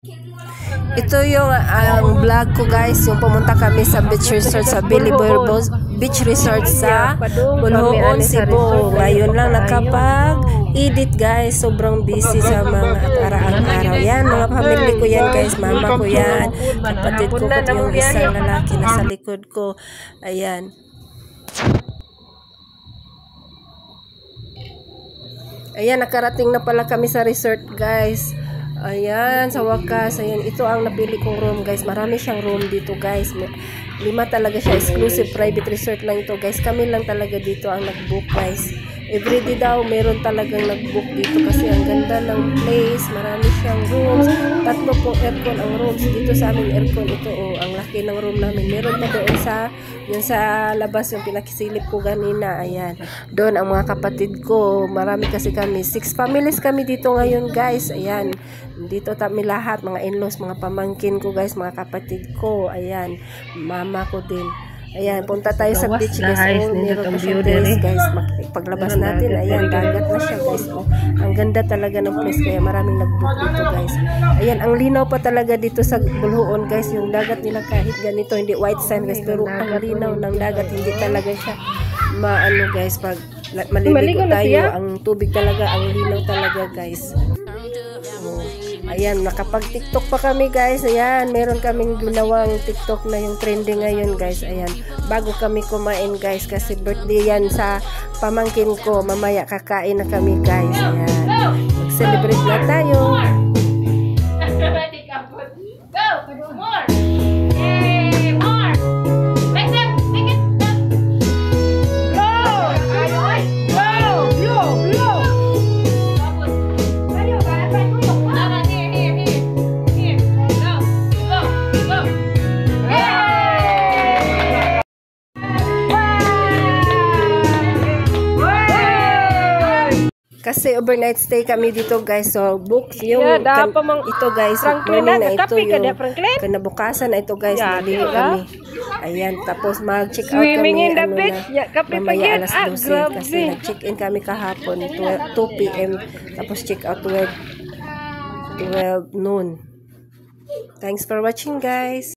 Ito yung vlog ko guys, yung pumunta kami sa beach resort sa Biliborbos Beach Resort sa Bulhoon, Cebu. Ngayon lang nakapag-edit guys, sobrang busy sa mga araw-araw. Yan, mga pamilya ko yan guys, mama ko yan, kapatid ko at yung isang lalaki na sa likod ko. Ayan. Ayan, nakarating na pala kami sa resort guys. Ayan, sa wakas, ayan, ito ang napili kong room guys. Marami siyang room dito guys. 5 talaga siya, exclusive private resort lang ito guys. Kami lang talaga dito ang nag-book guys. Everyday daw meron talagang nag-book dito kasi ang ganda ng place. Marami siyang rooms. 3 pong aircon ang rooms. Dito sa aming aircon ito, oh, ang laki ng room namin. Meron pa doon sa yung sa labas, yung pinakisilip ko ganina. Ayan, doon ang mga kapatid ko. Marami kasi kami, 6 families kami dito ngayon guys. Ayan, dito kami lahat, mga in-laws, mga pamangkin ko guys, mga kapatid ko. Ayan, mama ko din. Ayan, punta tayo sa beach guys. Oh, meron pa siyang place guys. Paglabas natin, ayan, dagat na siya guys. Oh, ang ganda talaga ng place, kaya maraming nag-book dito guys. Ayan, ang linaw pa talaga dito sa Bulhoon guys. Yung dagat nila kahit ganito, hindi white sand guys, pero ang linaw ng dagat, hindi talaga siya maano guys. Pag maliligo tayo, ang tubig talaga, ang linaw talaga guys. Ayan, nakapag-TikTok pa kami guys. Ayan, meron kaming ginawang TikTok na yung trending ngayon guys. Ayan, bago kami kumain guys, kasi birthday yan sa pamangkin ko. Mamaya kakain na kami guys. Ayan, mag-celebrate na tayo. Kasi overnight stay kami dito guys. So book yung ito guys, morning na ito yung kinabukasan na ito guys, naligo kami. Ayan, tapos mag-check out kami mamaya alas 12 kasi nag-check in kami kahapon 2 PM, tapos check out 12 noon. Thanks for watching guys.